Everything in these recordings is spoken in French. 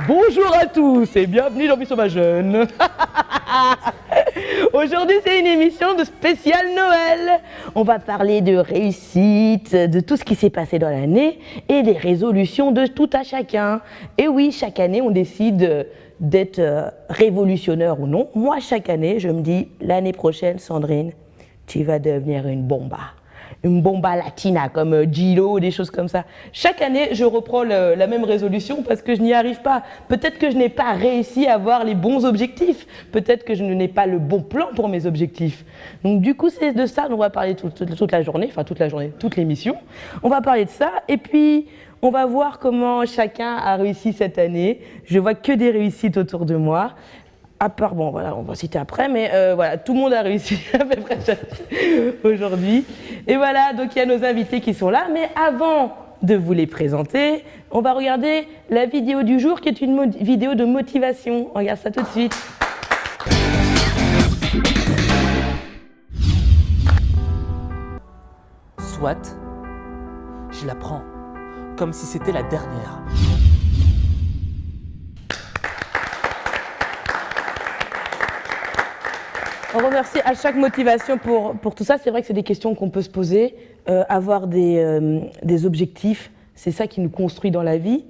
Bonjour à tous et bienvenue dans Vie Sauvage Jeune. Aujourd'hui, c'est une émission de spécial Noël. On va parler de réussite, de tout ce qui s'est passé dans l'année et des résolutions de tout à chacun. Et oui, chaque année, on décide d'être révolutionnaire ou non. Moi, chaque année, je me dis, l'année prochaine, Sandrine, tu vas devenir une bomba latina comme Gilo, des choses comme ça. Chaque année, je reprends la même résolution parce que je n'y arrive pas. Peut-être que je n'ai pas réussi à avoir les bons objectifs. Peut-être que je n'ai pas le bon plan pour mes objectifs. Donc du coup, c'est de ça dont on va parler toute la journée, toute l'émission. On va parler de ça et puis on va voir comment chacun a réussi cette année. Je vois que des réussites autour de moi. À part, bon voilà, on va citer après, mais voilà, tout le monde a réussi à peu près aujourd'hui. Et voilà, donc il y a nos invités qui sont là, mais avant de vous les présenter, on va regarder la vidéo du jour qui est une vidéo de motivation. On regarde ça tout de suite. Soit, je la prends comme si c'était la dernière. On remercie à chaque motivation pour tout ça. C'est vrai que c'est des questions qu'on peut se poser. Avoir des objectifs, c'est ça qui nous construit dans la vie.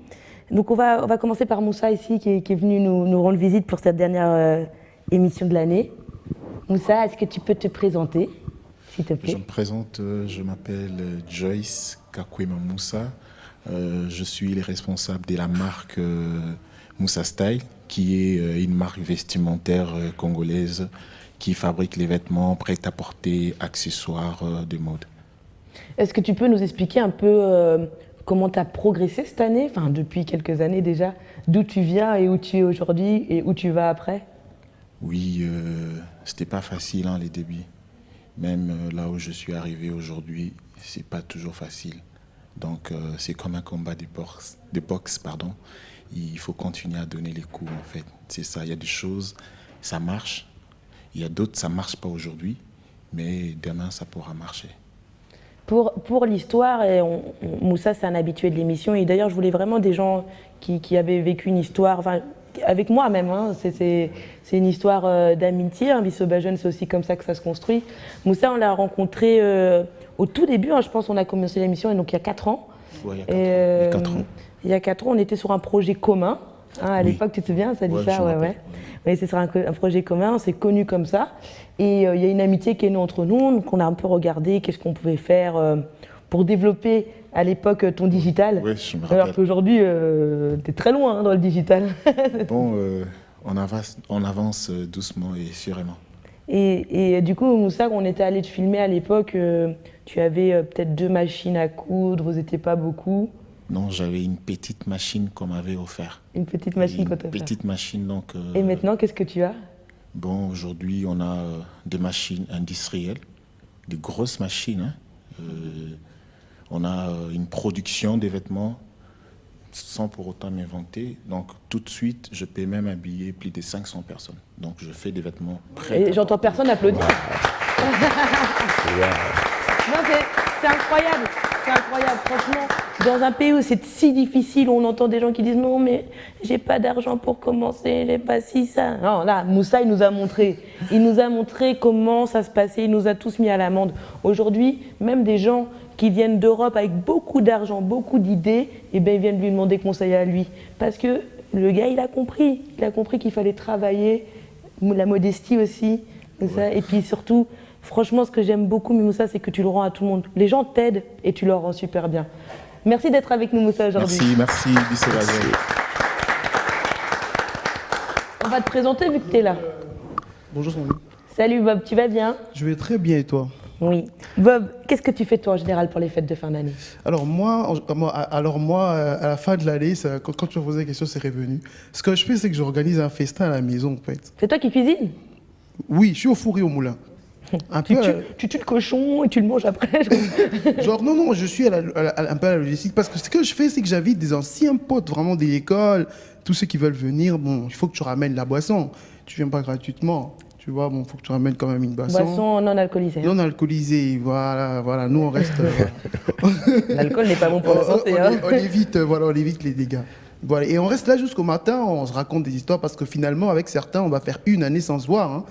Donc on va commencer par Moussa ici qui est venu nous rendre visite pour cette dernière émission de l'année. Moussa, est-ce que tu peux te présenter, s'il te plaît? Je me présente, je m'appelle Joyce Kakwema Moussa. Je suis le responsable de la marque Moussa Style, qui est une marque vestimentaire congolaise qui fabrique les vêtements prêt-à-porter, accessoires de mode. Est-ce que tu peux nous expliquer un peu comment tu as progressé cette année, enfin depuis quelques années déjà, d'où tu viens et où tu es aujourd'hui et où tu vas après? Oui, c'était pas facile les débuts. Même là où je suis arrivé aujourd'hui, c'est pas toujours facile. Donc c'est comme un combat de boxe, pardon. Il faut continuer à donner les coups en fait. C'est ça, il y a des choses, ça marche. Il y a d'autres, ça ne marche pas aujourd'hui, mais demain, ça pourra marcher. Pour l'histoire, Moussa, c'est un habitué de l'émission. Et d'ailleurs, je voulais vraiment des gens qui avaient vécu une histoire, enfin, avec moi même. Hein, c'est une histoire d'amitié. Vie Sauvage Jeune, c'est aussi comme ça que ça se construit. Moussa, on l'a rencontré au tout début. Hein, je pense qu'on a commencé l'émission donc il y a 4 ans. Ouais, il y a 4 ans. Il y a 4 ans, on était sur un projet commun. Hein, à l'époque, tu te souviens, ça dit ça, ouais. Oui, c'est un projet commun, on s'est connus comme ça. Et il y a une amitié qui est née entre nous, donc on a un peu regardé qu'est-ce qu'on pouvait faire pour développer à l'époque ton digital. Oui, je me rappelle. Alors qu'aujourd'hui, tu es très loin dans le digital. Bon, on avance doucement et sûrement. Et du coup, Moussa, quand on était allé te filmer à l'époque, tu avais peut-être 2 machines à coudre, vous n'étiez pas beaucoup. Non, j'avais une petite machine qu'on m'avait offert. Une petite machine qu'on t'a offert. Une petite machine, donc... Et maintenant, qu'est-ce que tu as? Bon, aujourd'hui, on a des machines industrielles, des grosses machines. Hein. On a une production des vêtements sans pour autant m'inventer. Donc, tout de suite, je peux même habiller plus de 500 personnes. Donc, je fais des vêtements prêts. Et j'entends personne applaudir. Non, c'est incroyable. C'est incroyable, franchement. Dans un pays où c'est si difficile, on entend des gens qui disent non, mais j'ai pas d'argent pour commencer, j'ai pas si ça. Non, là, Moussa, il nous a montré. Il nous a montré comment ça se passait, il nous a tous mis à l'amende. Aujourd'hui, même des gens qui viennent d'Europe avec beaucoup d'argent, beaucoup d'idées, eh bien, ils viennent lui demander conseil à lui. Parce que le gars, il a compris. Il a compris qu'il fallait travailler, la modestie aussi. Ça. Et puis surtout, franchement, ce que j'aime beaucoup, Moussa, c'est que tu le rends à tout le monde. Les gens t'aident et tu leur rends super bien. Merci d'être avec nous, Moussa, aujourd'hui. Merci, Vie Sauvage Jeune. On va te présenter vu que tu es là. Bonjour Sandrine. Salut Bob, tu vas bien? Je vais très bien et toi? Oui. Bob, qu'est-ce que tu fais toi en général pour les fêtes de fin d'année? Alors moi, à la fin de l'année, quand tu me posais la question, c'est revenu. Ce que je fais, c'est que j'organise un festin à la maison en fait. C'est toi qui cuisines? Oui, je suis au four et au moulin. Tu tues le cochon et tu le manges après. Genre non, je suis un peu à la logistique parce que ce que je fais, c'est que j'invite des anciens potes vraiment de l'école, tous ceux qui veulent venir. Bon, il faut que tu ramènes la boisson. Tu viens pas gratuitement. Tu vois, bon, faut que tu ramènes quand même une boisson. Boisson non alcoolisée. Non alcoolisée, voilà. Nous, on reste... L'alcool n'est pas bon pour la santé. On évite les dégâts. Voilà. Et on reste là jusqu'au matin, on se raconte des histoires parce que finalement, avec certains, on va faire une année sans se voir. Hein.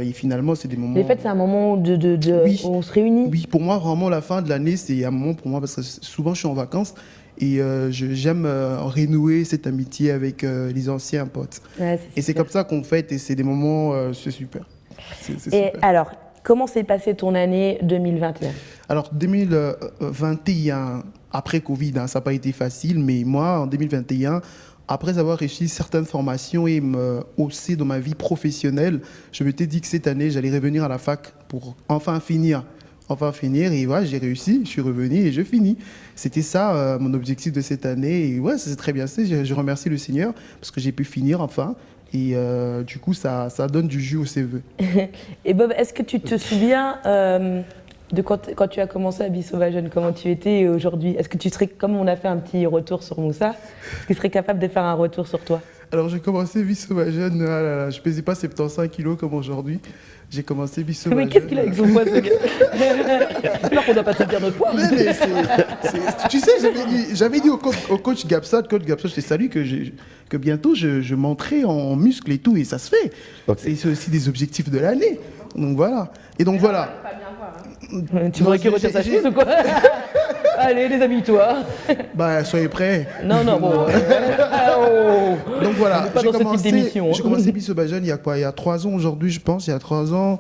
Et finalement, c'est des moments. Les fêtes, c'est un moment Oui. où on se réunit. Oui, pour moi, vraiment, la fin de l'année, c'est un moment pour moi parce que souvent, je suis en vacances et j'aime renouer cette amitié avec les anciens potes. Ouais, Et c'est super. comme ça qu'on fête et c'est des moments, c'est super. C'est Et super. alors, comment s'est passée ton année 2021? Alors, 2021, après Covid, hein, ça n'a pas été facile, mais moi, en 2021, après avoir réussi certaines formations et me hausser dans ma vie professionnelle, je m'étais dit que cette année, j'allais revenir à la fac pour enfin finir. Enfin finir, et voilà, j'ai réussi, je suis revenu et je finis. C'était ça mon objectif de cette année, et ouais, ça s'est très bien fait. Je remercie le Seigneur parce que j'ai pu finir enfin, et du coup, ça donne du jus au CV. Et Bob, est-ce que tu te souviens de quand tu as commencé à Vie Sauvage Jeune, comment tu étais aujourd'hui? Est-ce que tu serais, comme on a fait un petit retour sur Moussa, est-ce que tu serais capable de faire un retour sur toi? Alors, j'ai commencé Vie Sauvage Jeune, ah là là, je pesais pas 75 kilos comme aujourd'hui. J'ai commencé Vie Sauvage Mais qu'est-ce qu'il a avec son poids, ce gars? J'espère qu'on ne doit pas te dire notre poids. Mais tu sais, j'avais dit au coach Gapsat, je te salue, que bientôt je monterai en muscle et tout, et ça se fait. Okay. C'est aussi des objectifs de l'année. Donc voilà. Et donc voilà. Tu voudrais qu'il retire sa chemise ou quoi? Allez, les amis, toi. Bah, soyez prêts. Non, bon. Donc voilà. On n'est pas dans ce type d'émission, hein. J'ai commencé Vie Sauvage Jeune il y a quoi? Il y a 3 ans aujourd'hui, je pense. Il y a 3 ans.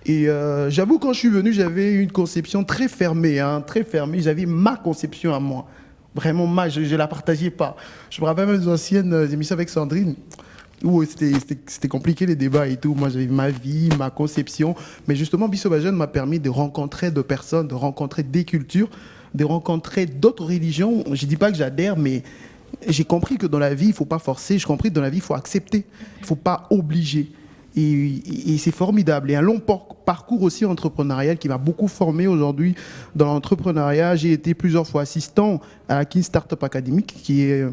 Et j'avoue, quand je suis venu, j'avais une conception très fermée, hein, très fermée. J'avais ma conception à moi. Vraiment je ne la partageais pas. Je me rappelle même des anciennes émissions avec Sandrine, où c'était compliqué les débats et tout. Moi, j'avais ma vie, ma conception. Mais justement, Vie Sauvage Jeune m'a permis de rencontrer d'autres personnes, de rencontrer des cultures, de rencontrer d'autres religions. Je ne dis pas que j'adhère, mais j'ai compris que dans la vie, il ne faut pas forcer. J'ai compris que dans la vie, il faut accepter. Il ne faut pas obliger. Et c'est formidable. Et un long parcours aussi entrepreneurial qui m'a beaucoup formé aujourd'hui dans l'entrepreneuriat. J'ai été plusieurs fois assistant à la Kin Startup Academy, qui est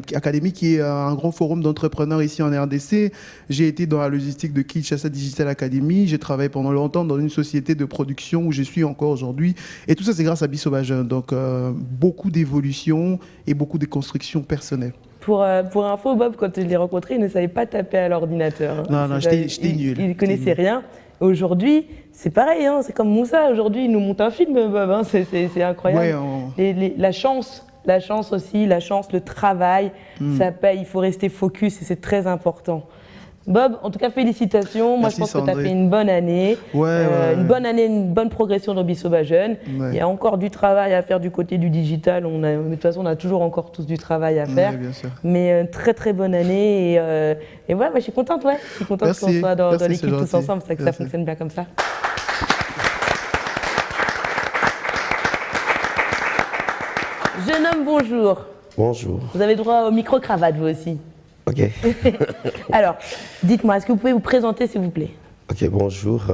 un grand forum d'entrepreneurs ici en RDC. J'ai été dans la logistique de Kinshasa Digital Academy. J'ai travaillé pendant longtemps dans une société de production où je suis encore aujourd'hui. Et tout ça, c'est grâce à Vie Sauvage Jeune. Donc, beaucoup d'évolution et beaucoup de construction personnelle. Pour info, Bob, quand je l'ai rencontré, il ne savait pas taper à l'ordinateur. Hein. Non, j'étais nul. Il ne connaissait rien. Aujourd'hui, c'est pareil, hein, c'est comme Moussa. Aujourd'hui, il nous monte un film, Bob. Hein, c'est incroyable. Ouais, la chance aussi, le travail, ça paye. Il faut rester focus et c'est très important. Bob, en tout cas, félicitations. Moi, Merci, je pense que tu as Sandrine. fait une bonne année. Une bonne année, une bonne progression dans Vie Sauvage Jeune. Ouais. Il y a encore du travail à faire du côté du digital. De toute façon, on a toujours encore tous du travail à faire. Ouais, bien sûr. Mais très, très bonne année. Et ouais, je suis contente, ouais. Je suis contente Merci. qu'on soit dans Merci, l'équipe c'est tous gentil. ensemble. C'est que ça Merci. fonctionne bien comme ça. Jeune homme, bonjour. Bonjour. Vous avez droit au micro-cravate, vous aussi. Ok. Alors, dites-moi, est-ce que vous pouvez vous présenter, s'il vous plaît? Ok, bonjour.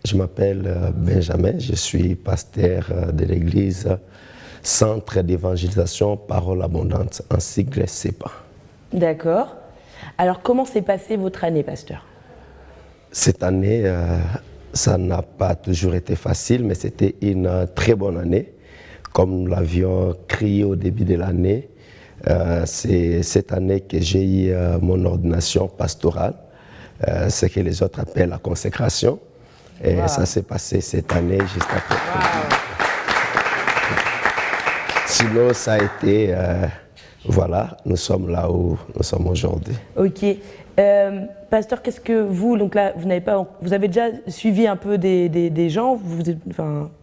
Je m'appelle Benjamin. Je suis pasteur de l'église Centre d'évangélisation Parole Abondante, en sigle CEPA. D'accord. Alors, comment s'est passée votre année, pasteur? Cette année, ça n'a pas toujours été facile, mais c'était une très bonne année. Comme nous l'avions crié au début de l'année, c'est cette année que j'ai eu mon ordination pastorale, ce que les autres appellent la consécration. Et ça s'est passé cette année, juste après. Sinon, ça a été, voilà, nous sommes là où nous sommes aujourd'hui. Ok. Pasteur, qu'est-ce que vous, donc là, vous avez déjà suivi un peu des gens, vous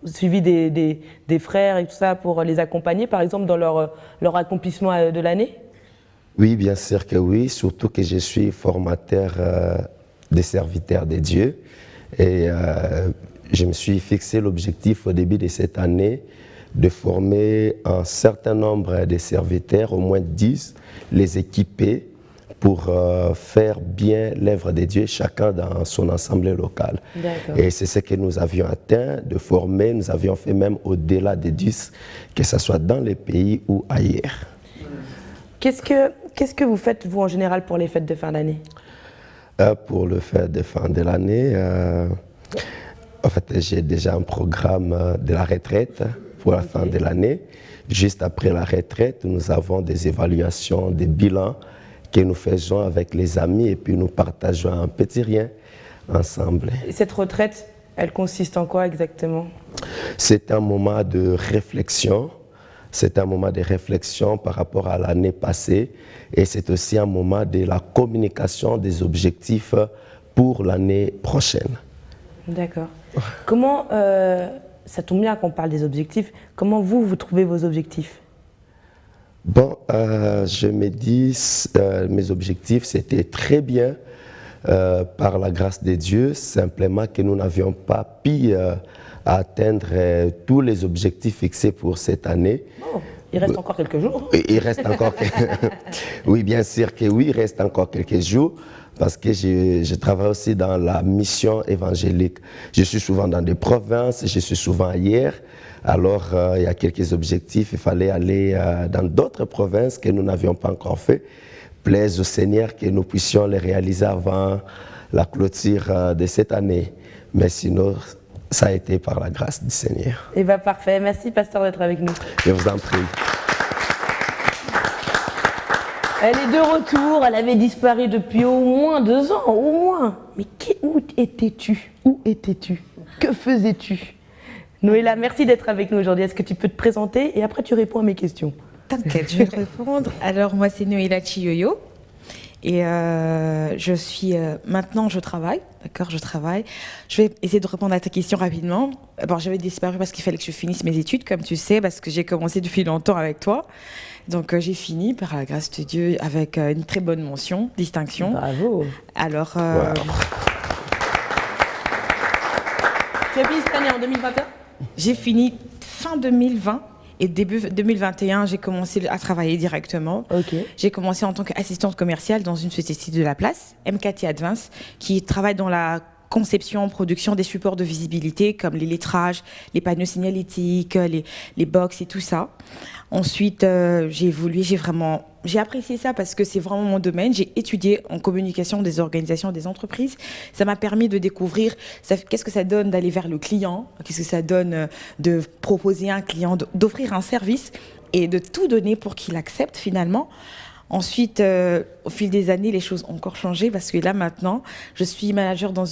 suivi des frères et tout ça pour les accompagner, par exemple, dans leur accomplissement de l'année? Oui, bien sûr que oui, surtout que je suis formateur des serviteurs de Dieu. Et je me suis fixé l'objectif au début de cette année de former un certain nombre de serviteurs, au moins 10, les équiper pour faire bien l'œuvre de Dieu, chacun dans son assemblée locale. Et c'est ce que nous avions atteint, de former. Nous avions fait même au-delà de 10, que ce soit dans les pays ou ailleurs. Qu'est-ce que vous faites, vous, en général, pour les fêtes de fin d'année? Pour le fête de fin de l'année, en fait, j'ai déjà un programme de la retraite pour la fin de l'année. Juste après la retraite, nous avons des évaluations, des bilans que nous faisons avec les amis et puis nous partageons un petit rien ensemble. Et cette retraite, elle consiste en quoi exactement? C'est un moment de réflexion. C'est un moment de réflexion par rapport à l'année passée et c'est aussi un moment de la communication des objectifs pour l'année prochaine. D'accord. Comment, ça tombe bien qu'on parle des objectifs, comment vous trouvez vos objectifs? Bon, je me dis, mes objectifs, c'était très bien par la grâce de Dieu, simplement que nous n'avions pas pu atteindre tous les objectifs fixés pour cette année. Oh, il reste encore quelques jours. Il reste encore Oui, bien sûr que oui, il reste encore quelques jours parce que je travaille aussi dans la mission évangélique. Je suis souvent dans des provinces, je suis souvent ailleurs. Alors, il y a quelques objectifs. Il fallait aller dans d'autres provinces que nous n'avions pas encore fait. Plaise au Seigneur que nous puissions les réaliser avant la clôture de cette année. Mais sinon, ça a été par la grâce du Seigneur. Eh bien, parfait. Merci, pasteur, d'être avec nous. Je vous en prie. Elle est de retour. Elle avait disparu depuis au moins 2 ans, au moins. Mais où étais-tu? Où étais-tu? Que faisais-tu? Noéla, merci d'être avec nous aujourd'hui. Est-ce que tu peux te présenter et après tu réponds à mes questions? T'inquiète, je vais répondre. Alors, moi, c'est Noéla Chiyoyo. Et je suis maintenant, je travaille, d'accord, je travaille. Je vais essayer de répondre à ta question rapidement. Bon, j'avais disparu parce qu'il fallait que je finisse mes études, comme tu sais, parce que j'ai commencé depuis longtemps avec toi. Donc j'ai fini par la grâce de Dieu avec une très bonne mention, distinction. Bravo. Alors, Wow. Tu as fini cette année en 2021? j'ai fini fin 2020. Et début 2021, j'ai commencé à travailler directement. Ok. J'ai commencé en tant qu'assistante commerciale dans une société de la place, MKT Advance, qui travaille dans la conception, production des supports de visibilité comme les lettrages, les panneaux signalétiques, les box et tout ça. Ensuite, j'ai évolué, j'ai apprécié ça parce que c'est vraiment mon domaine. J'ai étudié en communication des organisations, des entreprises. Ça m'a permis de découvrir qu'est-ce que ça donne d'aller vers le client, qu'est-ce que ça donne de proposer à un client, d'offrir un service et de tout donner pour qu'il accepte finalement. Ensuite, au fil des années, les choses ont encore changé parce que là, maintenant, je suis manager dans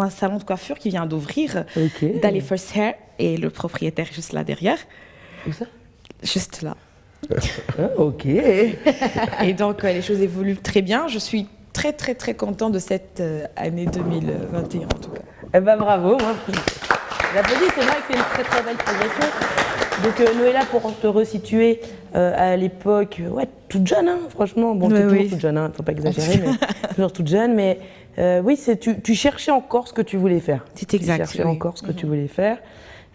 un salon de coiffure qui vient d'ouvrir, Ok. Dali First Hair, et le propriétaire est juste là derrière, Où ça? juste là. Ah, ok. Et donc, les choses évoluent très bien. Je suis très, très, très contente de cette année 2021, en tout cas. Eh ben bravo. Moi, j'applaudis. C'est vrai que c'est une très très belle progression. Donc Noéla, pour te resituer, à l'époque, ouais, toute jeune, hein, franchement. Bon, t'es toujours toute jeune, hein, faut pas exagérer, mais toujours toute jeune. Mais oui, tu cherchais encore ce que tu voulais faire. C'est exact. Tu cherchais encore ce que tu voulais faire.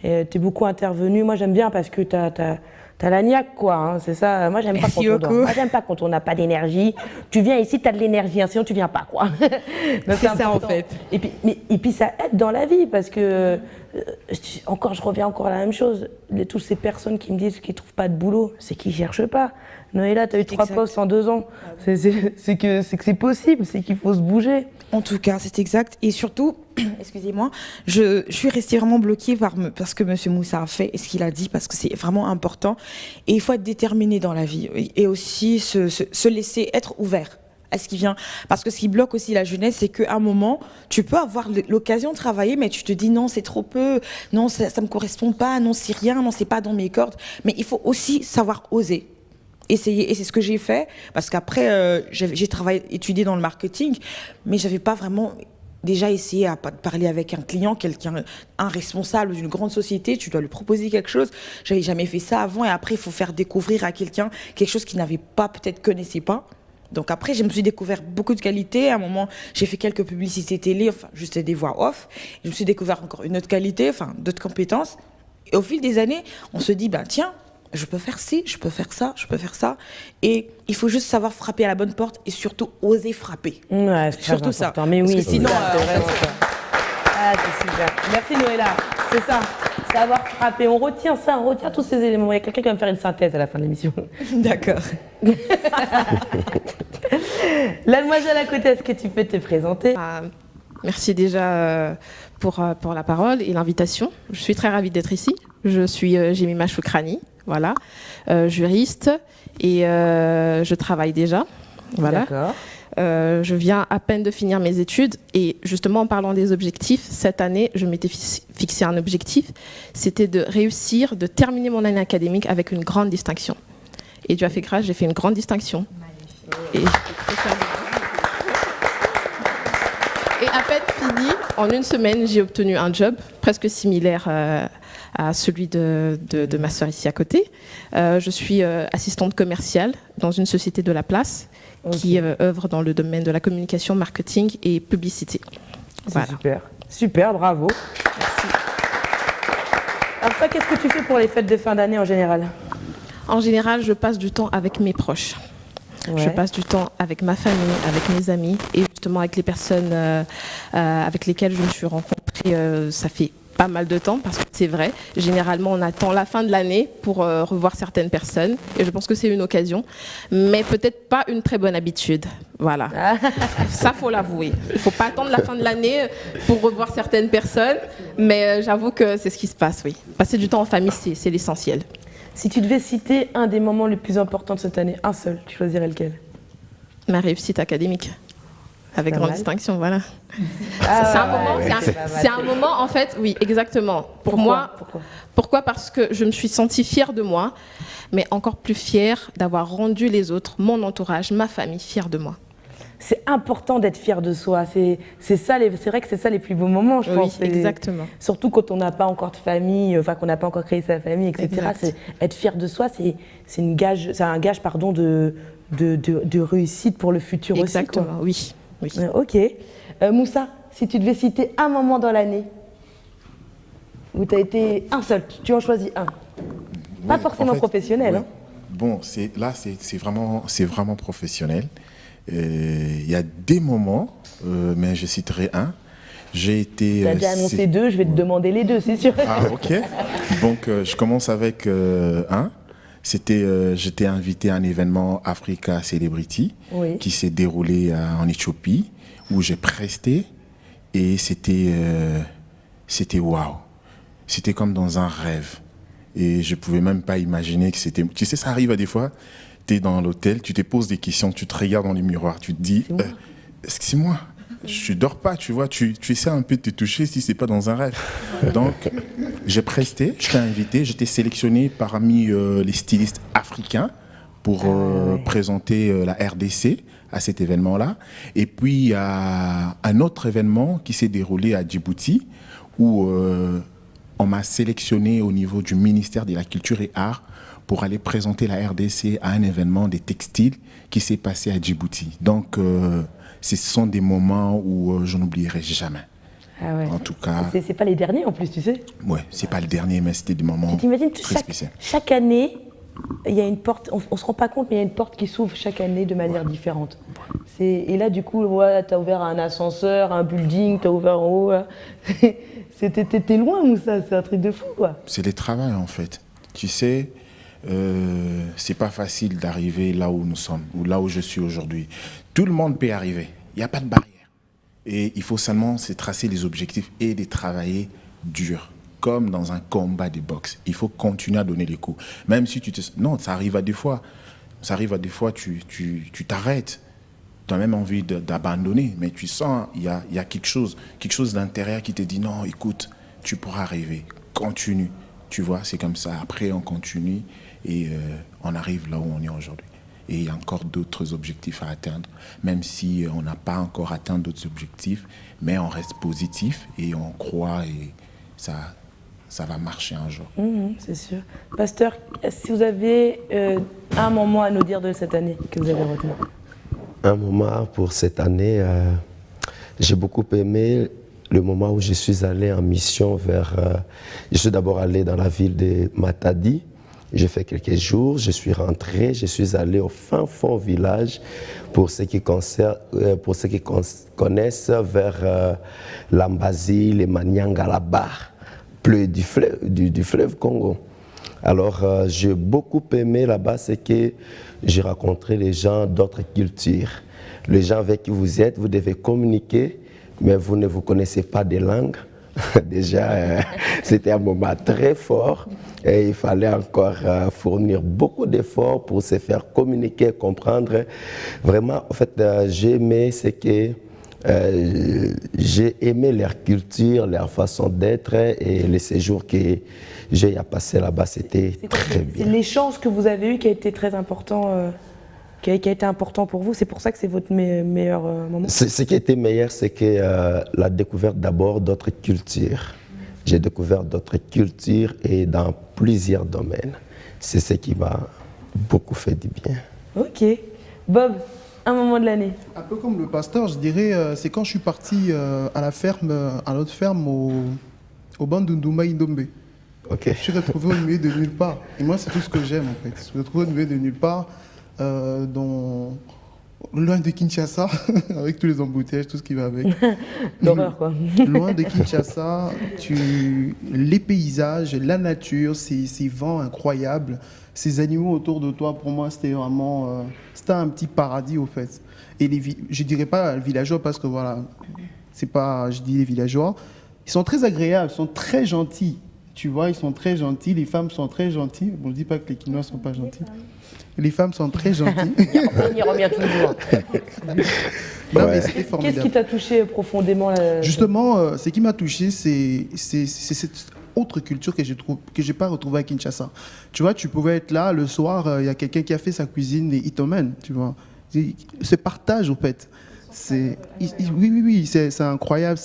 Et t'es beaucoup intervenue. Moi, j'aime bien parce que t'as la niaque, quoi. Hein, c'est ça. Moi, j'aime pas quand on dort. Moi, j'aime pas quand on n'a pas d'énergie. Tu viens ici, t'as de l'énergie, hein, sinon tu viens pas, quoi. Donc, c'est ça, en fait. Et puis ça aide dans la vie parce que je reviens encore à la même chose. Toutes ces personnes qui me disent qu'ils ne trouvent pas de boulot, c'est qu'ils ne cherchent pas. Noéla, tu as eu 3 postes en 2 ans. C'est que c'est possible, c'est qu'il faut se bouger. En tout cas, c'est exact. Et surtout, excusez-moi, je suis restée vraiment bloquée par ce que M. Moussa a fait et ce qu'il a dit parce que c'est vraiment important. Et il faut être déterminé dans la vie et aussi se laisser être ouvert à ce qui vient. Parce que ce qui bloque aussi la jeunesse, c'est qu'à un moment, tu peux avoir l'occasion de travailler, mais tu te dis non, c'est trop peu, non, ça ne me correspond pas, non, c'est rien, non, c'est pas dans mes cordes. Mais il faut aussi savoir oser. Essayer, et c'est ce que j'ai fait, parce qu'après, j'ai étudié dans le marketing, mais j'avais pas vraiment déjà essayé à parler avec un client, un responsable d'une grande société, tu dois lui proposer quelque chose. J'avais jamais fait ça avant, et après, il faut faire découvrir à quelqu'un quelque chose qu'il n'avait pas, peut-être connaissait pas. Donc après, je me suis découvert beaucoup de qualités. À un moment, j'ai fait quelques publicités télé, enfin, juste des voix off. Je me suis découvert encore une autre qualité, enfin, d'autres compétences. Et au fil des années, on se dit, tiens, je peux faire ci, je peux faire ça, je peux faire ça. Et il faut juste savoir frapper à la bonne porte et surtout oser frapper. Ouais, c'est surtout ça. ça. Mais oui, parce que sinon, c'est vraiment ça. Ah, c'est super. Merci Noéla. C'est ça. Savoir frapper. On retient ça, on retient tous ces éléments. Il y a quelqu'un qui va me faire une synthèse à la fin de l'émission. D'accord. La demoiselle à côté, est-ce que tu peux te présenter? Merci déjà pour la parole et l'invitation. Je suis très ravie d'être ici. je suis Jemima Choukrani, voilà, juriste, et je travaille déjà. Voilà. D'accord. Je viens à peine de finir mes études et justement en parlant des objectifs, cette année je m'étais fixé un objectif, c'était de réussir, de terminer mon année académique avec une grande distinction. Et Dieu a fait grâce, j'ai fait une grande distinction. Et à peine fini, en une semaine, j'ai obtenu un job presque similaire à celui de ma sœur ici à côté. Je suis assistante commerciale dans une société de la place qui œuvre dans le domaine de la communication, marketing et publicité. C'est super. Super, bravo. Merci. Alors toi, qu'est-ce que tu fais pour les fêtes de fin d'année en général? En général, je passe du temps avec mes proches. Ouais. Je passe du temps avec ma famille, avec mes amis et justement avec les personnes avec lesquelles je me suis rencontrée. Ça fait pas mal de temps parce que c'est vrai, généralement on attend la fin de l'année pour revoir certaines personnes et je pense que c'est une occasion, mais peut-être pas une très bonne habitude. Voilà, ça faut l'avouer. Il faut pas attendre la fin de l'année pour revoir certaines personnes, mais j'avoue que c'est ce qui se passe, oui. Passer du temps en famille, c'est l'essentiel. Si tu devais citer un des moments les plus importants de cette année, un seul, tu choisirais lequel? Ma réussite académique. Avec grande distinction, voilà. Ah, c'est un moment, en fait, oui, exactement. Pourquoi? Parce que je me suis sentie fière de moi, mais encore plus fière d'avoir rendu les autres, mon entourage, ma famille, fière de moi. C'est important d'être fier de soi. C'est vrai que c'est ça les plus beaux moments, je pense. Oui, exactement. Surtout quand on n'a pas encore de famille, enfin qu'on n'a pas encore créé sa famille, etc. Être fier de soi, c'est un gage, pardon, de réussite pour le futur aussi. Exactement, oui. Oui. Ok. Moussa, si tu devais citer un moment dans l'année où tu as été un seul, tu en choisis un. Pas forcément en fait, professionnel. Ouais. Hein. Bon, c'est vraiment professionnel. Il y a des moments, mais je citerai un. J'ai été. Tu as déjà annoncé deux, je vais te demander les deux, c'est sûr. Ah, ok. Donc, je commence avec un. J'étais invité à un événement Africa Celebrity qui s'est déroulé en Éthiopie, où j'ai presté et c'était waouh. C'était comme dans un rêve. Et je ne pouvais même pas imaginer que c'était... Tu sais, ça arrive à des fois, tu es dans l'hôtel, tu te poses des questions, tu te regardes dans les miroirs, tu te dis, est-ce que c'est moi? Je ne dors pas, tu vois, tu essaies un peu de te toucher si ce n'est pas dans un rêve. Donc, j'ai presté, j'étais invité, j'étais sélectionné parmi les stylistes africains pour présenter la RDC à cet événement-là. Et puis, il y a un autre événement qui s'est déroulé à Djibouti où on m'a sélectionné au niveau du ministère de la Culture et Arts pour aller présenter la RDC à un événement des textiles qui s'est passé à Djibouti. Donc, ce sont des moments où je n'oublierai jamais. Ah ouais. En tout cas... C'est pas les derniers en plus, tu sais. Ouais, c'est pas le dernier, mais c'était des moments très spéciaux. Chaque année, il y a une porte, on se rend pas compte, mais il y a une porte qui s'ouvre chaque année de manière différente. Et là, du coup, tu as ouvert un ascenseur, un building, tu as ouvert en haut. T'es loin, Moussa, c'est un truc de fou, quoi. C'est le travail, en fait. Tu sais, c'est pas facile d'arriver là où nous sommes, ou là où je suis aujourd'hui. Tout le monde peut y arriver, il n'y a pas de barrière. Et il faut seulement se tracer les objectifs et de travailler dur, comme dans un combat de boxe. Il faut continuer à donner les coups. Même si non, ça arrive à des fois. Ça arrive à des fois, tu t'arrêtes. Tu as même envie d'abandonner, mais tu sens, il y a quelque chose d'intérieur qui te dit non, écoute, tu pourras arriver, continue. Tu vois, c'est comme ça. Après, on continue et on arrive là où on est aujourd'hui. Et il y a encore d'autres objectifs à atteindre, même si on n'a pas encore atteint d'autres objectifs, mais on reste positif et on croit et ça va marcher un jour. C'est sûr. Pasteur, si vous avez un moment à nous dire de cette année que vous avez retenu. Un moment pour cette année, j'ai beaucoup aimé le moment où je suis allé en mission je suis d'abord allé dans la ville de Matadi. J'ai fait quelques jours, je suis rentré, je suis allé au fin fond village pour ceux qui connaissent vers Lambazi, les Manyanga là-bas, plus du fleuve Congo. Alors j'ai beaucoup aimé là-bas, c'est que j'ai rencontré les gens d'autres cultures. Les gens avec qui vous êtes, vous devez communiquer, mais vous ne vous connaissez pas des langues. Déjà, c'était un moment très fort et il fallait encore fournir beaucoup d'efforts pour se faire communiquer, comprendre. Vraiment, en fait, j'ai aimé ce que j'ai aimé leur culture, leur façon d'être et les séjours que j'ai à passer là-bas, c'était très bien. C'est l'échange que vous avez eu qui a été très important, qui a été important pour vous. C'est pour ça que c'est votre meilleur moment. Ce qui était meilleur, c'est que la découverte d'abord d'autres cultures. J'ai découvert d'autres cultures et dans plusieurs domaines. C'est ce qui m'a beaucoup fait du bien. Ok. Bob, un moment de l'année. Un peu comme le pasteur, je dirais, c'est quand je suis parti à la ferme, à notre ferme au Bandundumba Indombe. Okay. Je suis retrouvé au milieu de nulle part. Et moi, c'est tout ce que j'aime en fait. Je suis retrouvé au milieu de nulle part, loin de Kinshasa, avec tous les embouteillages, tout ce qui va avec. L'horreur, quoi. Loin de Kinshasa, les paysages, la nature, ces vents incroyables, ces animaux autour de toi, pour moi, c'était vraiment c'était un petit paradis, au fait. Et je ne dirais pas villageois, parce que voilà, c'est pas, je dis les villageois, ils sont très agréables, ils sont très gentils. Tu vois, ils sont très gentils, les femmes sont très gentilles. Bon, je ne dis pas que les Quinois ne sont pas gentils. Les femmes sont très gentilles. On y revient toujours. Non, mais c'était formidable. Qu'est-ce qui t'a touché profondément là, Justement, ce qui m'a touché, c'est cette autre culture que je n'ai pas retrouvée à Kinshasa. Tu vois, tu pouvais être là, le soir, il y a quelqu'un qui a fait sa cuisine et il t'emmène, tu vois. Ce partage, en fait. Oui, c'est incroyable.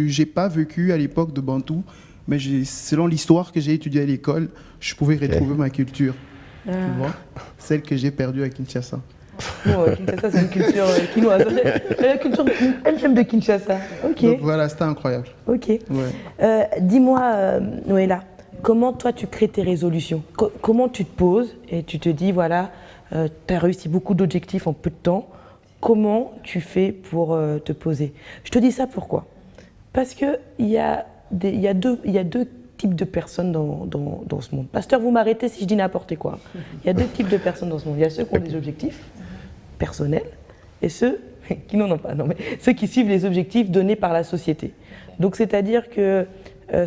J'ai pas vécu à l'époque de Bantou, mais selon l'histoire que j'ai étudiée à l'école, je pouvais retrouver ma culture. Tu vois, celle que j'ai perdue à Kinshasa. Non, Kinshasa, c'est une culture quinoise. La culture elle-même de Kinshasa. Ok. Donc voilà, c'était incroyable. Ok. Ouais. Dis-moi, Noëlla, comment toi tu crées tes résolutions? Comment tu te poses et tu te dis, voilà, tu as réussi beaucoup d'objectifs en peu de temps. Comment tu fais pour te poser? Je te dis ça pourquoi? Parce qu'il y a deux types de personnes dans ce monde. Pasteur, vous m'arrêtez si je dis n'importe quoi. Il y a deux types de personnes dans ce monde. Il y a ceux qui ont des objectifs personnels et ceux qui n'en ont pas. Non, mais ceux qui suivent les objectifs donnés par la société. Donc, c'est-à-dire que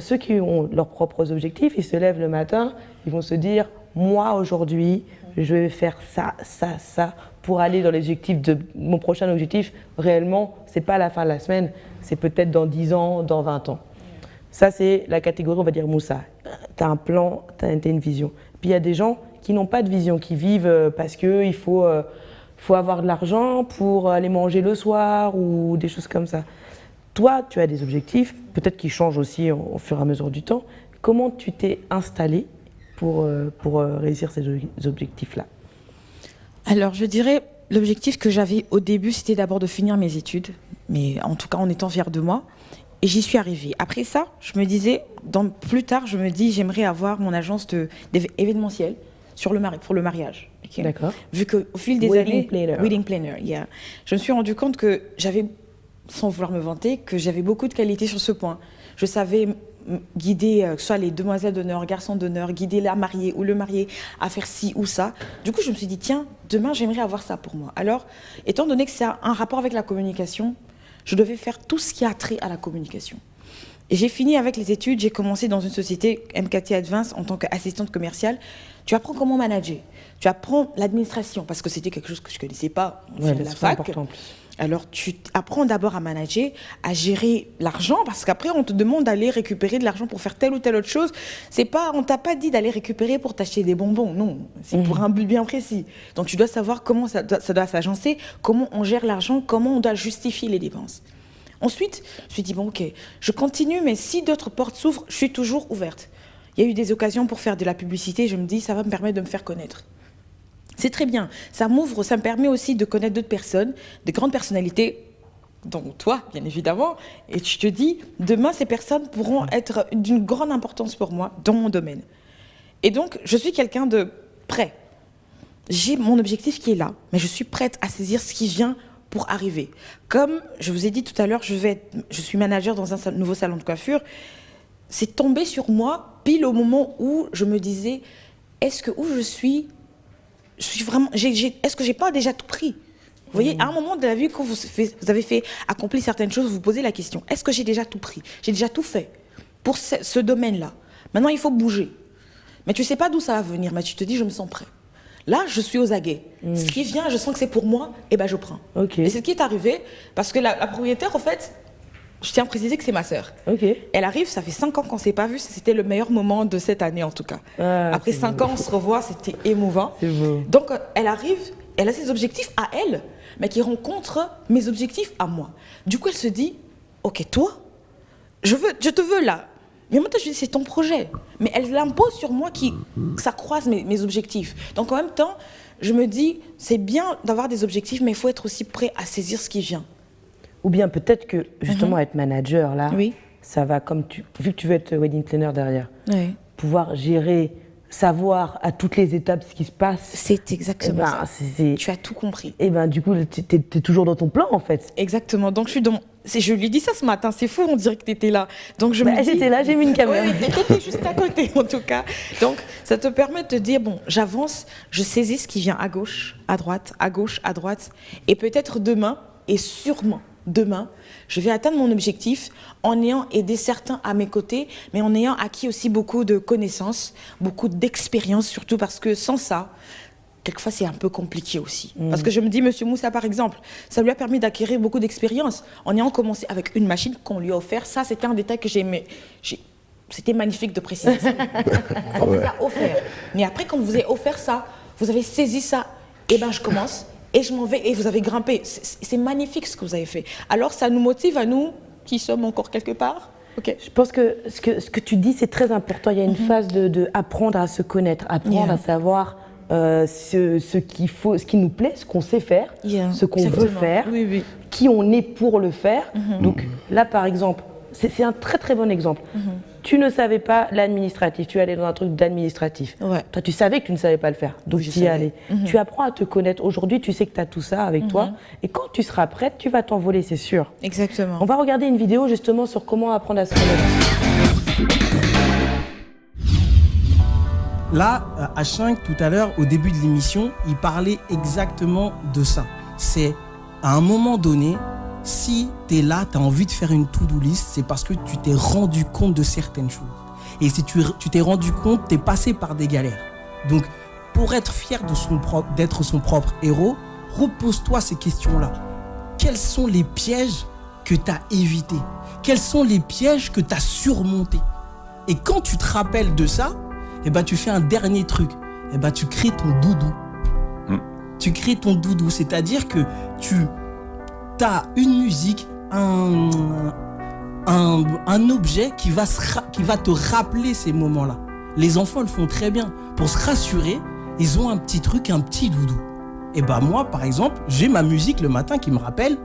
ceux qui ont leurs propres objectifs, ils se lèvent le matin, ils vont se dire, moi, aujourd'hui, je vais faire ça, ça, ça, pour aller dans l'objectif de mon prochain objectif. Réellement, ce n'est pas à la fin de la semaine, c'est peut-être dans 10 ans, dans 20 ans. Ça, c'est la catégorie, on va dire, Moussa. Tu as un plan, tu as une vision. Puis il y a des gens qui n'ont pas de vision, qui vivent parce qu'il faut avoir de l'argent pour aller manger le soir ou des choses comme ça. Toi, tu as des objectifs, peut-être qui changent aussi au fur et à mesure du temps. Comment tu t'es installé pour réussir ces objectifs-là? Alors, je dirais, l'objectif que j'avais au début, c'était d'abord de finir mes études, mais en tout cas en étant fière de moi. Et j'y suis arrivée. Après ça, je me disais, plus tard, je me dis, j'aimerais avoir mon agence événementielle pour le mariage. Okay. D'accord. Vu qu'au fil des années... Wedding planner, yeah. Je me suis rendu compte que j'avais, sans vouloir me vanter, que j'avais beaucoup de qualités sur ce point. Je savais guider, que ce soit les demoiselles d'honneur, garçons d'honneur, guider la mariée ou le marié à faire ci ou ça. Du coup, je me suis dit, tiens, demain, j'aimerais avoir ça pour moi. Alors, étant donné que c'est un rapport avec la communication, je devais faire tout ce qui a trait à la communication. Et j'ai fini avec les études, j'ai commencé dans une société MKT Advance en tant qu'assistante commerciale. Tu apprends comment manager, tu apprends l'administration, parce que c'était quelque chose que je ne connaissais pas au fil de la fac. Important en plus. Alors tu apprends d'abord à manager, à gérer l'argent, parce qu'après on te demande d'aller récupérer de l'argent pour faire telle ou telle autre chose. On t'a pas dit d'aller récupérer pour t'acheter des bonbons, non, c'est pour un but bien précis. Donc tu dois savoir comment ça doit s'agencer, comment on gère l'argent, comment on doit justifier les dépenses. Ensuite, je me suis dit, bon ok, je continue, mais si d'autres portes s'ouvrent, je suis toujours ouverte. Il y a eu des occasions pour faire de la publicité, je me dis, ça va me permettre de me faire connaître. C'est très bien, ça m'ouvre, ça me permet aussi de connaître d'autres personnes, de grandes personnalités, dont toi, bien évidemment, et tu te dis, demain, ces personnes pourront être d'une grande importance pour moi, dans mon domaine. Et donc, je suis quelqu'un de prêt. J'ai mon objectif qui est là, mais je suis prête à saisir ce qui vient pour arriver. Comme je vous ai dit tout à l'heure, je suis manager dans un nouveau salon de coiffure, c'est tombé sur moi pile au moment où je me disais, est-ce que où je suis vraiment, est-ce que j'ai pas déjà tout pris? Vous voyez, à un moment de la vie, quand vous avez accompli certaines choses, vous vous posez la question, est-ce que j'ai déjà tout pris? J'ai déjà tout fait? pour ce domaine-là. Maintenant, il faut bouger. Mais tu ne sais pas d'où ça va venir, mais tu te dis, je me sens prêt. Là, je suis aux aguets. Ce qui vient, je sens que c'est pour moi, et ben je prends. Ok. Et c'est ce qui est arrivé, parce que la propriétaire, en fait, je tiens à préciser que c'est ma sœur. Ok. Elle arrive, ça fait 5 ans qu'on ne s'est pas vu, c'était le meilleur moment de cette année en tout cas. Ah, Après c'est 5 beau. ans, on se revoit, c'était émouvant. C'est beau. Donc elle arrive, elle a ses objectifs à elle, mais qui rencontrent mes objectifs à moi. Du coup, elle se dit, ok, toi, je te veux là. Mais moi, je dis, c'est ton projet. Mais elle l'impose sur moi que ça croise mes objectifs. Donc en même temps, je me dis, c'est bien d'avoir des objectifs, mais il faut être aussi prêt à saisir ce qui vient. Ou bien peut-être que justement être manager là, Oui. ça va comme vu que tu veux être wedding planner derrière, Oui. pouvoir gérer, savoir à toutes les étapes ce qui se passe. C'est exactement ça. C'est Tu as tout compris. et ben du coup t'es toujours dans ton plan en fait. Exactement. Donc je lui ai dit ça ce matin. C'est fou, on dirait que tu étais là. Donc je me dis. J'étais là, j'ai mis une caméra. Oui, t'étais juste à côté en tout cas. Donc ça te permet de te dire bon, j'avance, je saisis ce qui vient à gauche, à droite, à gauche, à droite, et peut-être demain et sûrement demain, je vais atteindre mon objectif en ayant aidé certains à mes côtés, mais en ayant acquis aussi beaucoup de connaissances, beaucoup d'expérience, surtout parce que sans ça, quelquefois c'est un peu compliqué aussi. Parce que je me dis, Monsieur Moussa par exemple, ça lui a permis d'acquérir beaucoup d'expérience en ayant commencé avec une machine qu'on lui a offert. Ça, c'était un détail que j'aimais. C'était magnifique de préciser ça. On vous a offert. Mais après, quand vous avez offert ça, vous avez saisi ça, et ben je commence. Et je m'en vais, et vous avez grimpé. C'est magnifique ce que vous avez fait. Alors, ça nous motive à nous, qui sommes encore quelque part. Okay. Je pense que ce que tu dis, c'est très important. Il y a une phase de apprendre à se connaître, apprendre à savoir ce qu'il faut, ce qui nous plaît, ce qu'on sait faire, ce qu'on veut faire, qui on est pour le faire. Donc là, par exemple, c'est un très très bon exemple. Tu ne savais pas l'administratif, tu es allé dans un truc d'administratif. Ouais. Toi, tu savais que tu ne savais pas le faire, donc tu y es allé. Tu apprends à te connaître. Aujourd'hui, tu sais que tu as tout ça avec toi. Et quand tu seras prête, tu vas t'envoler, c'est sûr. Exactement. On va regarder une vidéo justement sur comment apprendre à se connaître. Là, H5, tout à l'heure, au début de l'émission, il parlait exactement de ça. C'est, à un moment donné, si tu es là, tu as envie de faire une to-do list, c'est parce que tu t'es rendu compte de certaines choses. Et si tu t'es rendu compte, tu es passé par des galères. Donc, pour être fier d'être son propre héros, repose-toi ces questions-là. Quels sont les pièges que tu as évités? Quels sont les pièges que tu as surmontés? Et quand tu te rappelles de ça, eh ben, tu fais un dernier truc. Eh ben, tu crées ton doudou. Tu crées ton doudou, c'est-à-dire que tu as une musique, un objet qui va te rappeler ces moments-là. Les enfants le font très bien. Pour se rassurer, ils ont un petit truc, un petit doudou. Et ben moi, par exemple, j'ai ma musique le matin qui me rappelle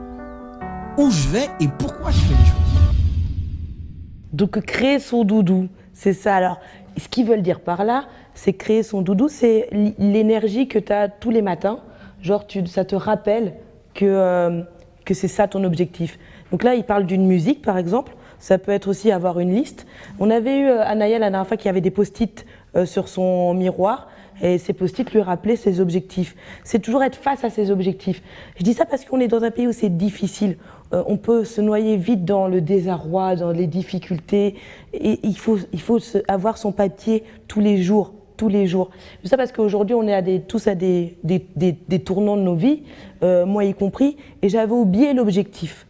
où je vais et pourquoi je fais les choses. Donc créer son doudou, c'est ça. Alors, ce qu'ils veulent dire par là, c'est créer son doudou, c'est l'énergie que tu as tous les matins. Genre, ça te rappelle que c'est ça ton objectif. Donc là, ils parlent d'une musique, par exemple. Ça peut être aussi avoir une liste. On avait eu Anaya la dernière fois qui avait des post-it sur son miroir. Et ces post-it lui rappelaient ses objectifs. C'est toujours être face à ses objectifs. Je dis ça parce qu'on est dans un pays où c'est difficile. On peut se noyer vite dans le désarroi, dans les difficultés. Et il faut avoir son papier tous les jours. Tous les jours. C'est ça parce qu'aujourd'hui, on est tous à des tournants de nos vies, moi y compris, et j'avais oublié l'objectif.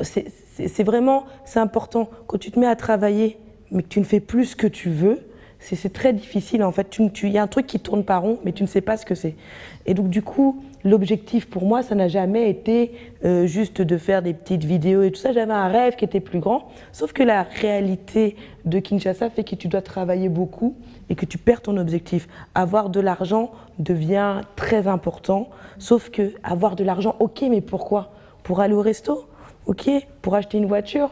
C'est vraiment, c'est important. Quand tu te mets à travailler, mais que tu ne fais plus ce que tu veux, c'est très difficile en fait. Il y a un truc qui tourne pas rond, mais tu ne sais pas ce que c'est. Et donc du coup, l'objectif pour moi, ça n'a jamais été juste de faire des petites vidéos et tout ça. J'avais un rêve qui était plus grand. Sauf que la réalité de Kinshasa fait que tu dois travailler beaucoup et que tu perds ton objectif. Avoir de l'argent devient très important. Sauf que avoir de l'argent, ok, mais pourquoi? Pour aller au resto? Ok. Pour acheter une voiture?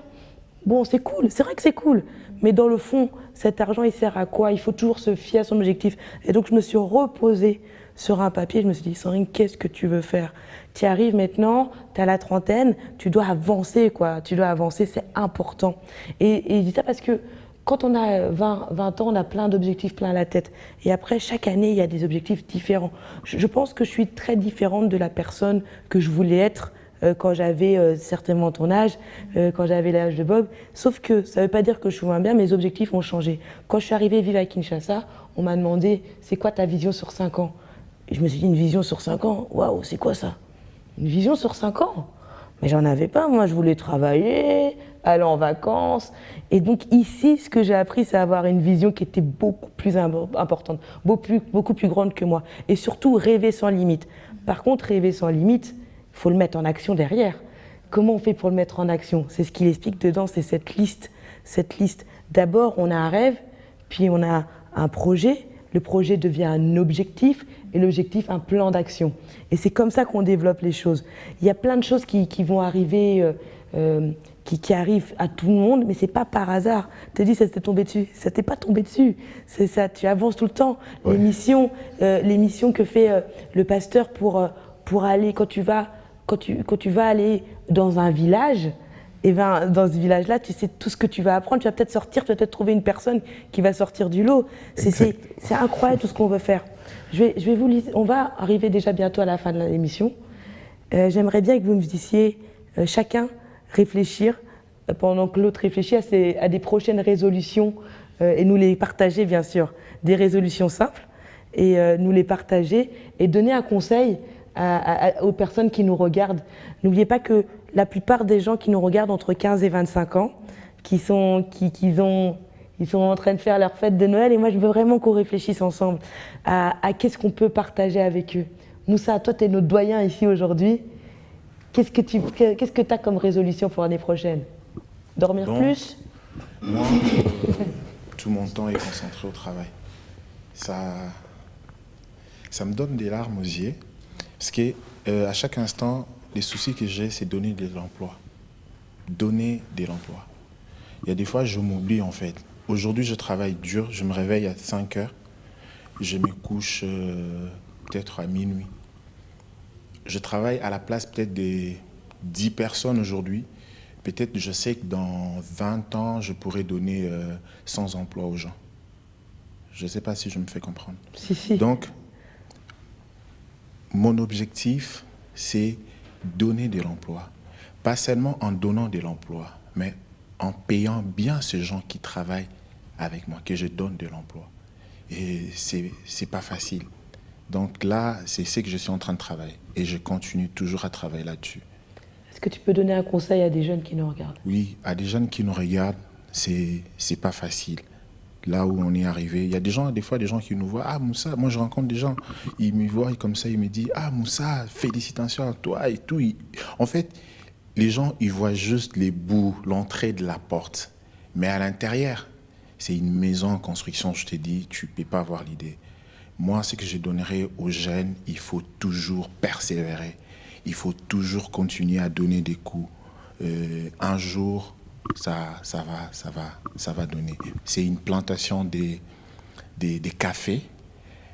Bon, c'est cool, c'est vrai que c'est cool. Mais dans le fond, cet argent, il sert à quoi? Il faut toujours se fier à son objectif. Et donc, je me suis reposée sur un papier. Je me suis dit, Sandrine, qu'est-ce que tu veux faire? Tu arrives maintenant, tu as la trentaine, tu dois avancer, quoi. Tu dois avancer, c'est important. Et je dis ça parce que quand on a 20 ans, on a plein d'objectifs plein la tête. Et après, chaque année, il y a des objectifs différents. Je pense que je suis très différente de la personne que je voulais être quand j'avais certainement ton âge, quand j'avais l'âge de Bob. Sauf que ça ne veut pas dire que je suis moins bien, mes objectifs ont changé. Quand je suis arrivée vivre à Kinshasa, on m'a demandé « c'est quoi ta vision sur 5 ans ?» Et je me suis dit « une vision sur 5 ans? Waouh, c'est quoi ça? Une vision sur 5 ans ?» Mais j'en avais pas, moi je voulais travailler, aller en vacances. Et donc ici, ce que j'ai appris, c'est avoir une vision qui était beaucoup plus importante, beaucoup plus grande que moi. Et surtout, rêver sans limite. Par contre, rêver sans limite, il faut le mettre en action derrière. Comment on fait pour le mettre en action? C'est ce qu'il explique dedans, c'est cette liste. D'abord, on a un rêve, puis on a un projet. Le projet devient un objectif et l'objectif un plan d'action. Et c'est comme ça qu'on développe les choses. Il y a plein de choses qui vont arriver, qui arrivent à tout le monde, mais c'est pas par hasard. Tu te dis, ça t'est tombé dessus. Ça t'est pas tombé dessus. C'est ça, tu avances tout le temps. Ouais. Les missions que fait le pasteur pour aller, quand tu vas aller dans un village, et ben, dans ce village-là, tu sais tout ce que tu vas apprendre. Tu vas peut-être sortir, tu vas peut-être trouver une personne qui va sortir du lot. C'est incroyable tout ce qu'on veut faire. Je vais vous lire, on va arriver déjà bientôt à la fin de l'émission. J'aimerais bien que vous me disiez chacun réfléchir, pendant que l'autre réfléchit à des prochaines résolutions et nous les partager bien sûr. Des résolutions simples et nous les partager et donner un conseil aux personnes qui nous regardent. N'oubliez pas que la plupart des gens qui nous regardent entre 15 et 25 ans, ils sont en train de faire leur fête de Noël et moi je veux vraiment qu'on réfléchisse ensemble à qu'est-ce qu'on peut partager avec eux. Moussa, toi tu es notre doyen ici aujourd'hui. Qu'est-ce que tu as comme résolution pour l'année prochaine? Dormir plus? Moi, tout mon temps est concentré au travail. Ça me donne des larmes aux yeux parce qu'à chaque instant, les soucis que j'ai, c'est donner de l'emploi. Donner de l'emploi. Il y a des fois, je m'oublie en fait. Aujourd'hui, je travaille dur. Je me réveille à 5 heures. Je me couche peut-être à minuit. Je travaille à la place peut-être des 10 personnes aujourd'hui. Peut-être je sais que dans 20 ans, je pourrais donner 100 emplois aux gens. Je ne sais pas si je me fais comprendre. Si. Donc, mon objectif, c'est donner de l'emploi. Pas seulement en donnant de l'emploi, mais en payant bien ces gens qui travaillent avec moi, que je donne de l'emploi. Et c'est pas facile. Donc là, c'est ce que je suis en train de travailler. Et je continue toujours à travailler là-dessus. Est-ce que tu peux donner un conseil à des jeunes qui nous regardent? Oui, à des jeunes qui nous regardent, c'est pas facile. Là où on est arrivé, il y a des fois des gens qui nous voient. Ah Moussa, moi je rencontre des gens, ils me voient comme ça, ils me disent ah Moussa, félicitations à toi et tout. En fait, les gens ils voient juste les bouts, l'entrée de la porte, mais à l'intérieur, c'est une maison en construction. Je te dis, tu peux pas avoir l'idée. Moi, ce que je donnerais aux jeunes, il faut toujours persévérer, il faut toujours continuer à donner des coups. Un jour, ça va donner. C'est une plantation des cafés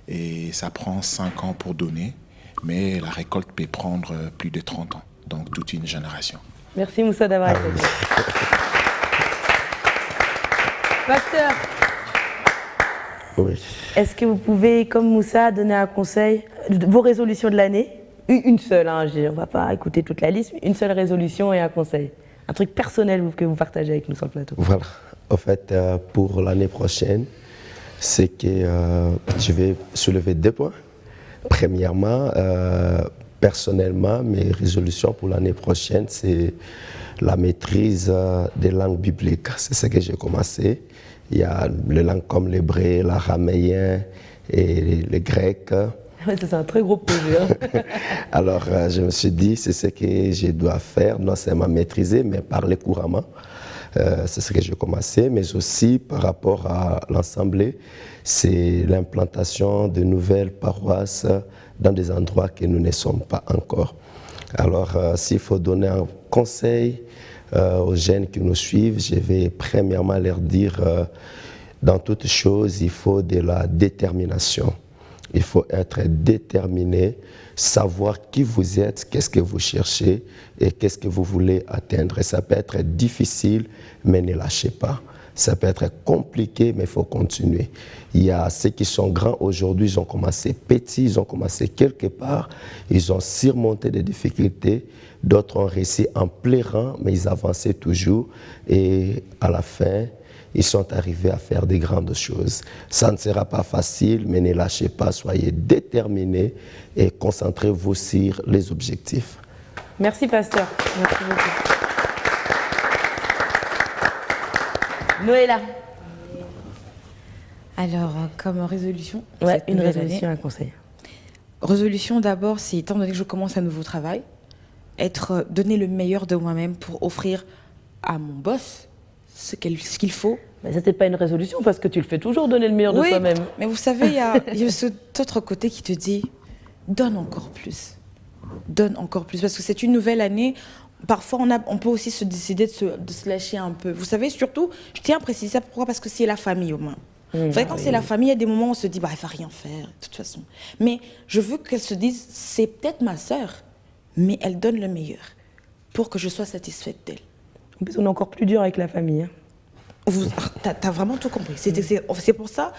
et ça prend 5 ans pour donner, mais la récolte peut prendre plus de 30 ans, donc toute une génération. Merci Moussa d'avoir été là. Pasteur, oui. Est-ce que vous pouvez, comme Moussa, donner un conseil, vos résolutions de l'année? Une seule, hein, on ne va pas écouter toute la liste, mais une seule résolution et un conseil. Un truc personnel que vous partagez avec nous sur le plateau. Voilà. En fait, pour l'année prochaine, c'est que je vais soulever 2 points. Premièrement, personnellement, mes résolutions pour l'année prochaine, c'est la maîtrise des langues bibliques. C'est ce que j'ai commencé. Il y a les langues comme l'hébreu, l'araméen et le grec. C'est un très gros projet. Hein. Alors, je me suis dit, c'est ce que je dois faire, non seulement maîtriser, mais parler couramment. C'est ce que j'ai commencé, mais aussi par rapport à l'Assemblée, c'est l'implantation de nouvelles paroisses dans des endroits que nous ne sommes pas encore. Alors, s'il faut donner un conseil aux jeunes qui nous suivent, je vais premièrement leur dire, dans toute chose, il faut de la détermination. Il faut être déterminé, savoir qui vous êtes, qu'est-ce que vous cherchez et qu'est-ce que vous voulez atteindre. Et ça peut être difficile, mais ne lâchez pas. Ça peut être compliqué, mais il faut continuer. Il y a ceux qui sont grands aujourd'hui, ils ont commencé petits, ils ont commencé quelque part, ils ont surmonté des difficultés. D'autres ont réussi en plein rang, mais ils avançaient toujours. Et à la fin, ils sont arrivés à faire des grandes choses. Ça ne sera pas facile, mais ne lâchez pas, soyez déterminés et concentrez-vous sur les objectifs. Merci, pasteur. Merci beaucoup. Noëlla. Alors, comme résolution, Ouais, cette une nouvelle résolution, année. un conseil. Résolution d'abord, c'est étant donné que je commence un nouveau travail, donner le meilleur de moi-même pour offrir à mon boss ce qu'il faut. Mais ça, c'est pas une résolution parce que tu le fais toujours, donner le meilleur de Oui, toi-même. mais vous savez, il y a cet autre côté qui te dit donne encore plus. Donne encore plus. Parce que c'est une nouvelle année. Parfois, on peut aussi se décider de se lâcher un peu. Vous savez, surtout, je tiens à préciser ça. Pourquoi? Parce que c'est la famille au moins. Vous savez, quand c'est la famille, il y a des moments où on se dit, bah, elle va rien faire, de toute façon. Mais je veux qu'elle se dise, c'est peut-être ma sœur, mais elle donne le meilleur pour que je sois satisfaite d'elle. En plus, on est encore plus dur avec la famille. T'as vraiment tout compris. C'est pour ça,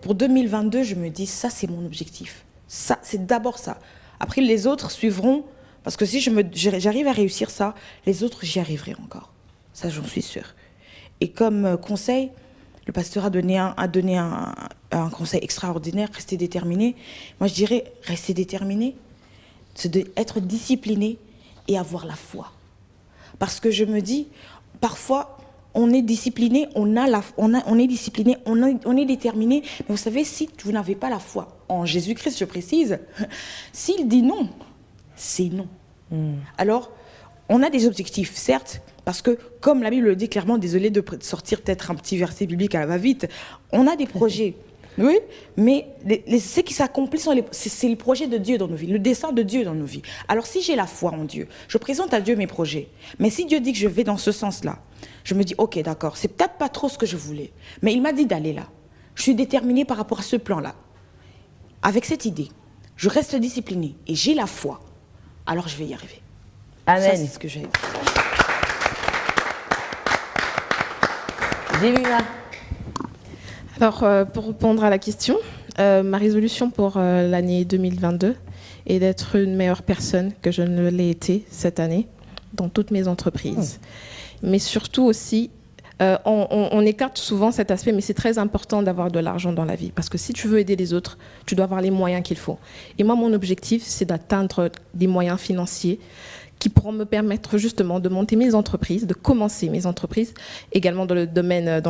pour 2022, je me dis, ça, c'est mon objectif. Ça, c'est d'abord ça. Après, les autres suivront, parce que si j'arrive à réussir ça, les autres, j'y arriverai encore. Ça, j'en suis sûre. Et comme conseil, le pasteur a donné un conseil extraordinaire, rester déterminé. Moi, je dirais, rester déterminé, c'est être discipliné et avoir la foi. Parce que je me dis, parfois, on est discipliné, on est discipliné, on est déterminé. Mais vous savez, si vous n'avez pas la foi en Jésus-Christ, je précise, s'il dit non, c'est non. Alors, on a des objectifs, certes, parce que, comme la Bible le dit clairement, désolé de sortir peut-être un petit verset biblique à la va-vite, on a des projets. Oui, mais ce qui s'accomplit, c'est le projet de Dieu dans nos vies, le dessein de Dieu dans nos vies. Alors si j'ai la foi en Dieu, je présente à Dieu mes projets. Mais si Dieu dit que je vais dans ce sens-là, je me dis, ok, d'accord, c'est peut-être pas trop ce que je voulais, mais il m'a dit d'aller là. Je suis déterminée par rapport à ce plan-là. Avec cette idée, je reste disciplinée et j'ai la foi, alors je vais y arriver. Amen. Ça, c'est ce que j'ai. Jemima. Alors, pour répondre à la question, ma résolution pour l'année 2022 est d'être une meilleure personne que je ne l'ai été cette année dans toutes mes entreprises. Mais surtout aussi, on écarte souvent cet aspect, mais c'est très important d'avoir de l'argent dans la vie. Parce que si tu veux aider les autres, tu dois avoir les moyens qu'il faut. Et moi, mon objectif, c'est d'atteindre des moyens financiers qui pourront me permettre justement de monter mes entreprises, de commencer mes entreprises, également dans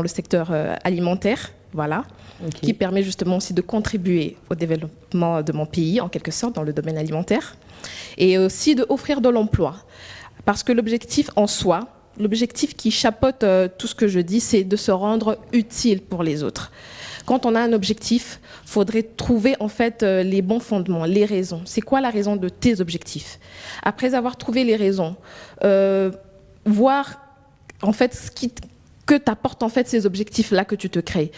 le secteur alimentaire, voilà, qui permet justement aussi de contribuer au développement de mon pays, en quelque sorte, dans le domaine alimentaire, et aussi d'offrir de l'emploi. Parce que l'objectif en soi, l'objectif qui chapeaute tout ce que je dis, c'est de se rendre utile pour les autres. Quand on a un objectif, il faudrait trouver en fait les bons fondements, les raisons. C'est quoi la raison de tes objectifs? Après avoir trouvé les raisons, voir en fait que t'apportent en fait ces objectifs-là que tu te crées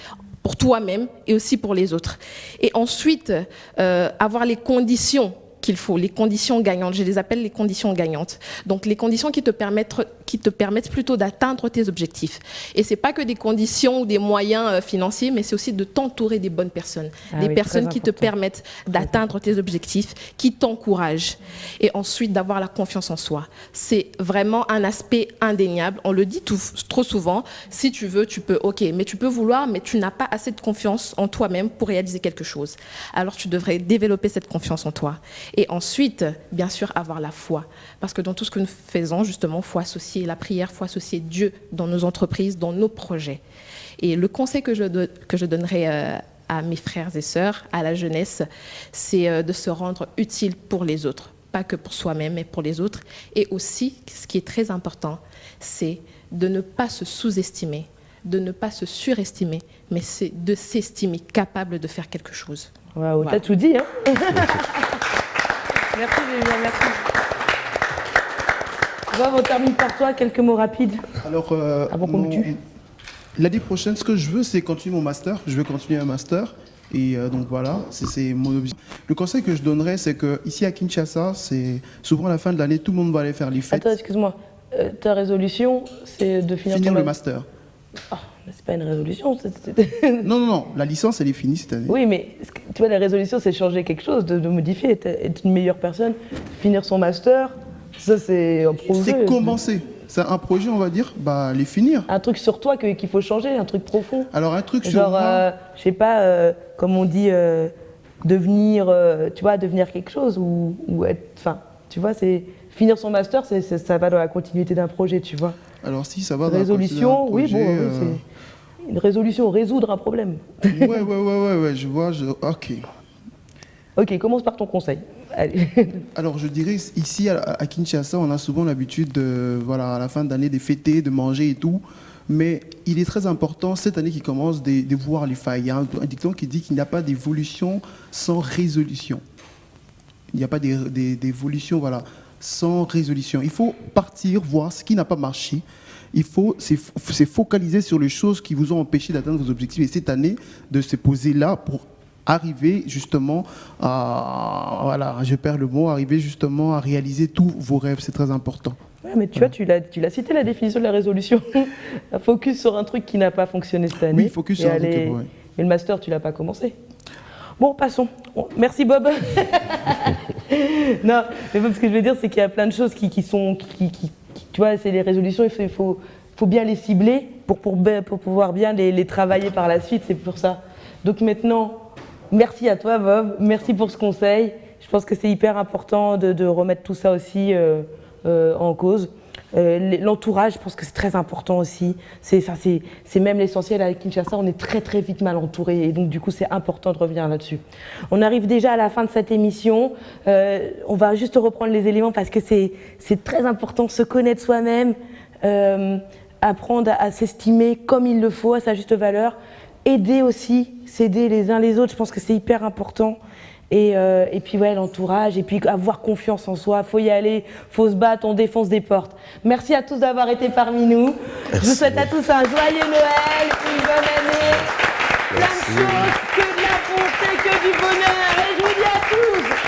pour toi-même et aussi pour les autres. Et ensuite, avoir les conditions qu'il faut, les conditions gagnantes. Je les appelle les conditions gagnantes. Donc les conditions qui te permettent plutôt d'atteindre tes objectifs. Et c'est pas que des conditions ou des moyens financiers, mais c'est aussi de t'entourer des bonnes personnes, des personnes qui te permettent d'atteindre tes objectifs, qui t'encouragent. Et ensuite d'avoir la confiance en soi. C'est vraiment un aspect indéniable. On le dit trop souvent. Si tu veux, tu peux. Ok, mais tu peux vouloir, mais tu n'as pas assez de confiance en toi-même pour réaliser quelque chose. Alors tu devrais développer cette confiance en toi. Et ensuite, bien sûr, avoir la foi. Parce que dans tout ce que nous faisons, justement, il faut associer la prière, il faut associer Dieu dans nos entreprises, dans nos projets. Et le conseil que je donnerai à mes frères et sœurs, à la jeunesse, c'est de se rendre utile pour les autres. Pas que pour soi-même, mais pour les autres. Et aussi, ce qui est très important, c'est de ne pas se sous-estimer, de ne pas se surestimer, mais c'est de s'estimer capable de faire quelque chose. Waouh, t'as tout dit, hein. Merci, Julien, merci. On termine par toi, quelques mots rapides. Alors, avant qu'on tue. L'année prochaine, ce que je veux, c'est continuer mon master. Je veux continuer un master. Et donc voilà, c'est mon objectif. Le conseil que je donnerais, c'est qu'ici à Kinshasa, c'est souvent à la fin de l'année, tout le monde va aller faire les fêtes. Attends, excuse-moi. Ta résolution, c'est de finir le master. Oh. C'est pas une résolution. Non, la licence, elle est finie cette année. Oui, mais tu vois, la résolution, c'est changer quelque chose, de modifier, être une meilleure personne, finir son master. Ça, c'est un projet. C'est commencer. C'est un projet, on va dire, les finir. Un truc sur toi qu'il faut changer, un truc profond. Alors, un truc genre, sur moi. Je sais pas, comme on dit, devenir quelque chose ou être. Enfin, tu vois, c'est finir son master, ça va dans la continuité d'un projet, tu vois. Alors, si ça va dans résolution, la continuité d'un projet, c'est une résolution, résoudre un problème. Ouais, je vois, ok. Ok, commence par ton conseil. Allez. Alors, je dirais, ici, à Kinshasa, on a souvent l'habitude, à la fin d'année, de fêter, de manger et tout. Mais il est très important, cette année qui commence, de voir les failles. Il y a un dicton qui dit qu'il n'y a pas d'évolution sans résolution. Il n'y a pas d'évolution, sans résolution. Il faut partir, voir ce qui n'a pas marché. Il faut se focaliser sur les choses qui vous ont empêché d'atteindre vos objectifs. Et cette année, de se poser là pour arriver justement je perds le mot, arriver justement à réaliser tous vos rêves. C'est très important. Ouais, mais tu vois, tu l'as cité, la définition de la résolution. Focus sur un truc qui n'a pas fonctionné cette année. Oui, focus sur un truc. Et le master, tu l'as pas commencé. Bon, passons. Merci Bob. Non, mais ce que je veux dire, c'est qu'il y a plein de choses qui sont... tu vois, c'est les résolutions, il faut bien les cibler pour pouvoir bien les travailler par la suite, c'est pour ça. Donc maintenant, merci à toi Bob, merci pour ce conseil. Je pense que c'est hyper important de remettre tout ça aussi en cause. L'entourage, je pense que c'est très important aussi. C'est même l'essentiel à Kinshasa, on est très très vite mal entouré et donc du coup c'est important de revenir là-dessus. On arrive déjà à la fin de cette émission. On va juste reprendre les éléments parce que c'est très important, se connaître soi-même, apprendre à s'estimer comme il le faut, à sa juste valeur, aider aussi, s'aider les uns les autres, je pense que c'est hyper important. Et puis l'entourage, et puis avoir confiance en soi, faut y aller, faut se battre, on défonce des portes. Merci à tous d'avoir été parmi nous. Je vous souhaite à tous un joyeux Noël, une bonne année, plein de choses, que de la bonté, que du bonheur, et je vous dis à tous